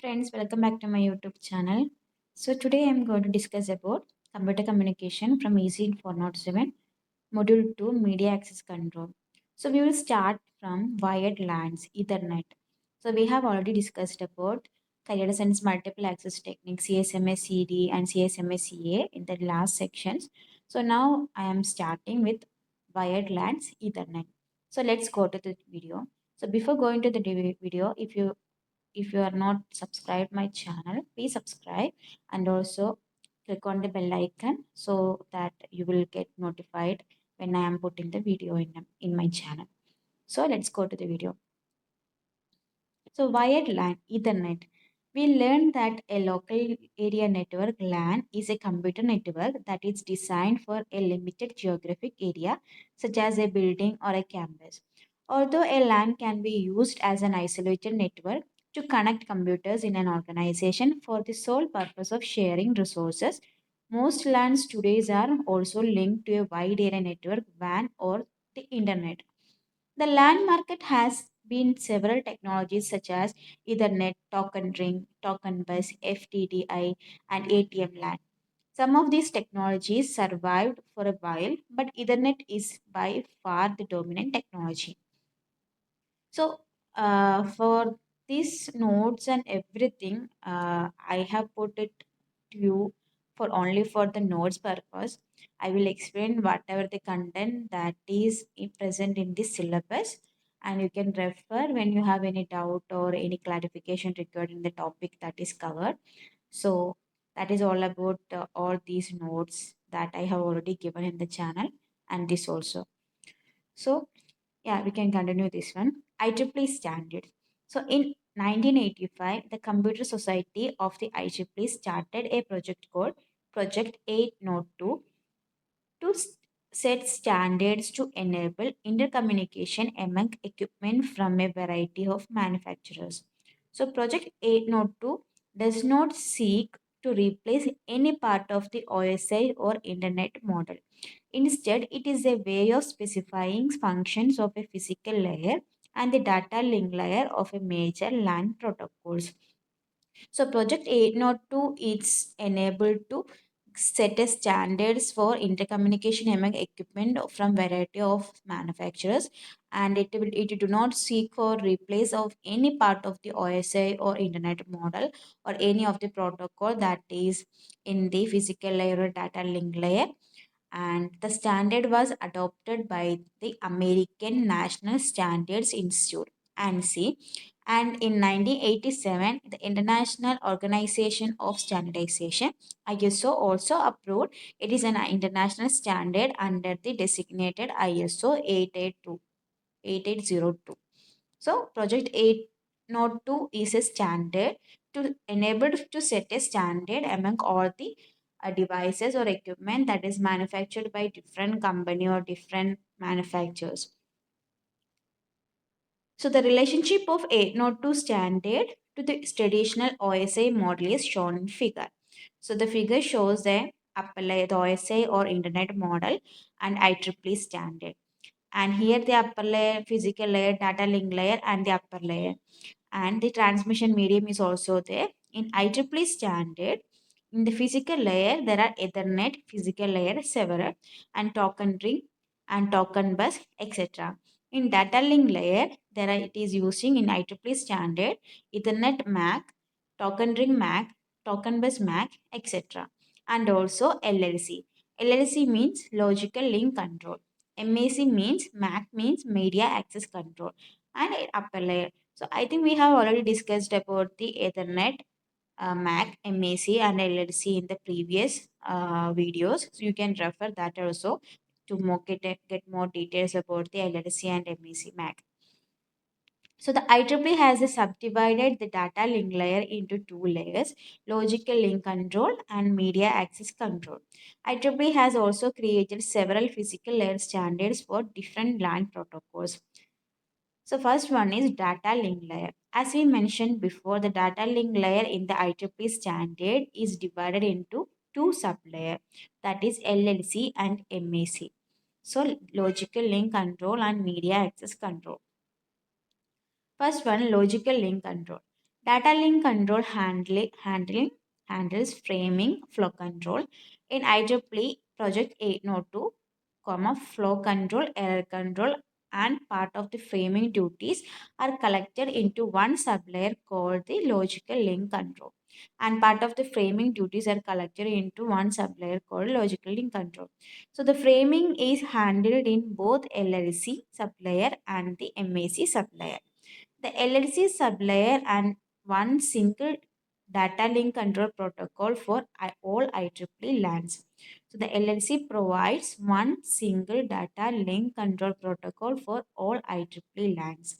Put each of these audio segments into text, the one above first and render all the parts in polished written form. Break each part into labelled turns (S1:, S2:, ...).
S1: friends, welcome back to my YouTube channel. So today I'm going to discuss about computer communication from EC 407, Module 2, Media Access Control. So we will start from wired LANs, Ethernet. So we have already discussed about Carrier Sense Multiple Access Technique, CSMA CD and CSMA CA in the last sections. So now I am starting with wired LANs, Ethernet. So let's go to the video. So before going to the video, if you are not subscribed my channel, please subscribe and also click on the bell icon so that you will get notified when I am putting the video in my channel. So let's go to the video. So wired LAN, Ethernet. We learned that a local area network LAN is a computer network that is designed for a limited geographic area such as a building or a campus. Although a LAN can be used as an isolated network to connect computers in an organization for the sole purpose of sharing resources, most LANs today are also linked to a wide area network WAN or the internet. The LAN market has been several technologies such as Ethernet, token ring, token bus, FTDI, and ATM LAN. Some of these technologies survived for a while, but Ethernet is by far the dominant technology. So, for these notes and everything, I have put it to you for only for the notes purpose. I will explain whatever the content that is present in this syllabus, and you can refer when you have any doubt or any clarification regarding the topic that is covered. So, that is all about all these notes that I have already given in the channel, and this also. So, yeah, we can continue this one. IEEE standards. So in 1985, the Computer Society of the IEEE started a project called Project 802 to set standards to enable intercommunication among equipment from a variety of manufacturers. So Project 802 does not seek to replace any part of the OSI or Internet model. Instead, it is a way of specifying functions of a physical layer and the data link layer of a major LAN protocols. So Project 802 is enabled to set a standards for intercommunication among equipment from variety of manufacturers, and it do not seek for replace of any part of the OSI or internet model or any of the protocol that is in the physical layer or data link layer, and the standard was adopted by the American National Standards Institute ANSI, and in 1987 the International Organization of Standardization ISO also approved it is an international standard under the designated ISO 8802. So Project 802 is a standard to enable to set a standard among all the devices or equipment that is manufactured by different company or different manufacturers. So the relationship of 802 standard to the traditional OSI model is shown in figure. So the figure shows the upper layer, the OSI or internet model and IEEE standard. And here the upper layer, physical layer, data link layer and the upper layer. And the transmission medium is also there. In IEEE standard, in the physical layer, there are Ethernet, physical layer, several, and token ring and token bus, etc. In data link layer, it is using in IEEE standard Ethernet MAC, token ring MAC, token bus MAC, etc. And also LLC. LLC means logical link control. MAC means MAC means media access control, and upper layer. So I think we have already discussed about the Ethernet, MAC, MAC, and LLC in the previous videos. So you can refer that also to get more details about the LLC and MAC, MAC. So the IEEE has subdivided the data link layer into two layers, logical link control and media access control. IEEE has also created several physical layer standards for different LAN protocols. So first one is data link layer. As we mentioned before, the data link layer in the IEEE standard is divided into two sublayer, that is LLC and MAC. So logical link control and media access control. First one, logical link control. Data link control handles framing flow control in IEEE Project 802, flow control, error control, and part of the framing duties are collected into one sublayer called the logical link control. And part of the framing duties are collected into one sublayer called logical link control. So the framing is handled in both LLC sublayer and the MAC sublayer. The LLC sublayer and one single data link control protocol for all IEEE LANs. So the LLC provides one single data link control protocol for all IEEE LANs.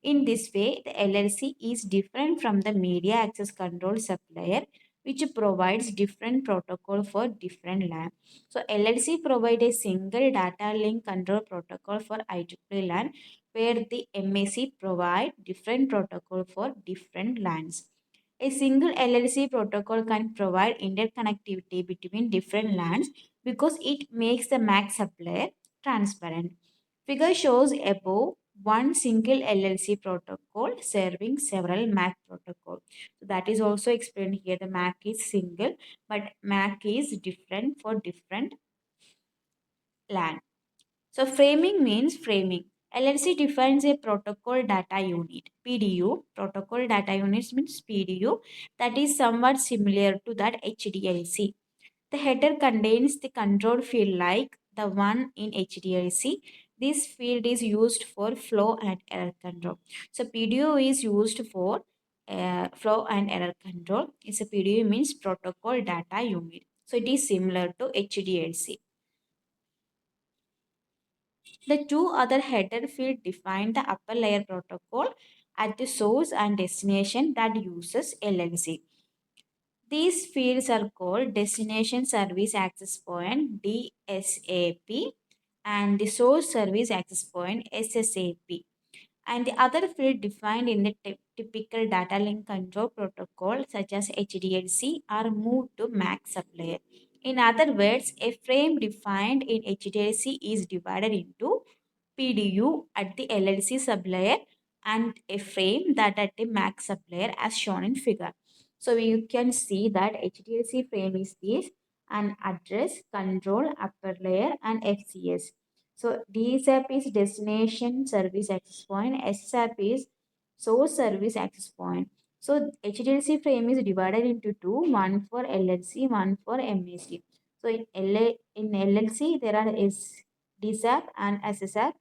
S1: In this way, the LLC is different from the media access control supplier, which provides different protocol for different LAN. So LLC provides a single data link control protocol for IEEE LAN, where the MAC provide different protocol for different LANs. A single LLC protocol can provide interconnectivity between different LANs because it makes the MAC supplier transparent. Figure shows above one single LLC protocol serving several MAC protocols. So that is also explained here. The MAC is single, but MAC is different for different LAN. So framing means framing. LLC defines a protocol data unit. PDU, protocol data units means PDU, that is somewhat similar to that HDLC. The header contains the control field like the one in HDLC. This field is used for flow and error control. So PDU is used for flow and error control. It's a PDU means protocol data unit. So it is similar to HDLC. The two other header fields define the upper layer protocol at the source and destination that uses LLC. These fields are called Destination Service Access Point DSAP and the Source Service Access Point SSAP. And the other field defined in the typical data link control protocol such as HDLC are moved to MAC supplier. In other words, a frame defined in HDLC is divided into PDU at the LLC supplier and a frame that at the MAC supplier as shown in figure. So you can see that HDLC frame is this and address, control, upper layer and FCS. So DSAP is destination service access point, SAP is source service access point. So HDLC frame is divided into two, one for LLC, one for MAC. So in LLC there are DSAP and SSAP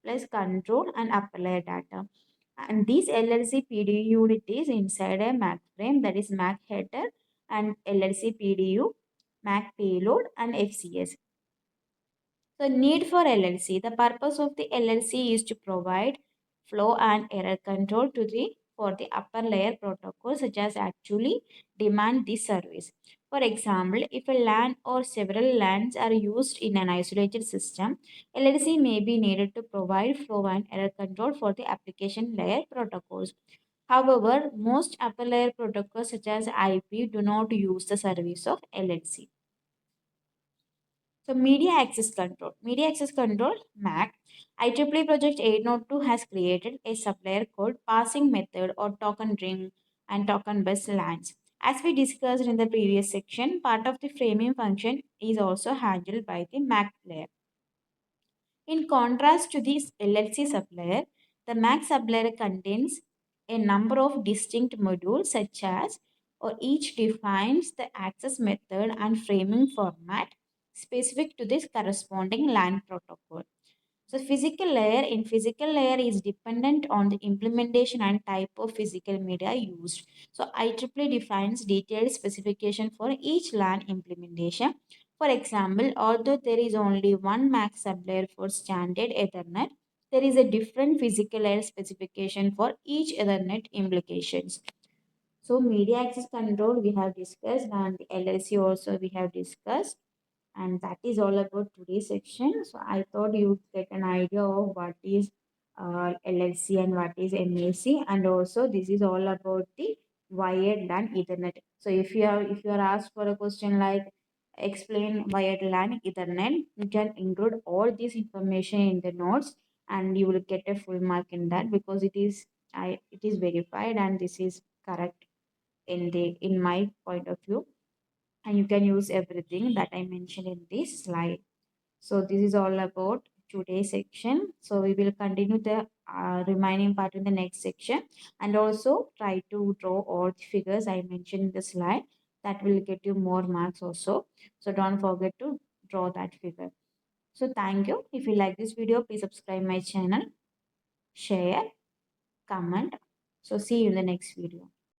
S1: plus control and upper layer data. And this LLC PDU unit is inside a MAC frame, that is MAC header and LLC PDU, MAC payload and FCS. So need for LLC. The purpose of the LLC is to provide flow and error control to the for the upper layer protocol such as actually demand this service. For example, if a LAN or several LANs are used in an isolated system, LLC may be needed to provide flow and error control for the application layer protocols. However, most upper layer protocols such as IP do not use the service of LLC. So media access control. Media access control, MAC. IEEE Project 802 has created a supplier called passing method or token ring and token bus LANs. As we discussed in the previous section, part of the framing function is also handled by the MAC layer. In contrast to this LLC supplier, the MAC supplier contains a number of distinct modules such as or each defines the access method and framing format specific to this corresponding LAN protocol. So physical layer is dependent on the implementation and type of physical media used. So IEEE defines detailed specification for each LAN implementation. For example, although there is only one MAC sublayer for standard Ethernet, there is a different physical layer specification for each Ethernet implications. So media access control we have discussed and the LLC also we have discussed, and that is all about today's section. So I thought you get an idea of what is LLC and what is MAC, and also this is all about the wired LAN Ethernet. So if you are asked for a question like explain wired LAN Ethernet, you can include all this information in the notes, and you will get a full mark in that because it is verified and this is correct in my point of view, and you can use everything that I mentioned in this slide. So this is all about today's section. So we will continue the remaining part in the next section, and also try to draw all the figures I mentioned in the slide. That will get you more marks also. So don't forget to draw that figure. So thank you. If you like this video, please subscribe my channel, share, comment. So see you in the next video.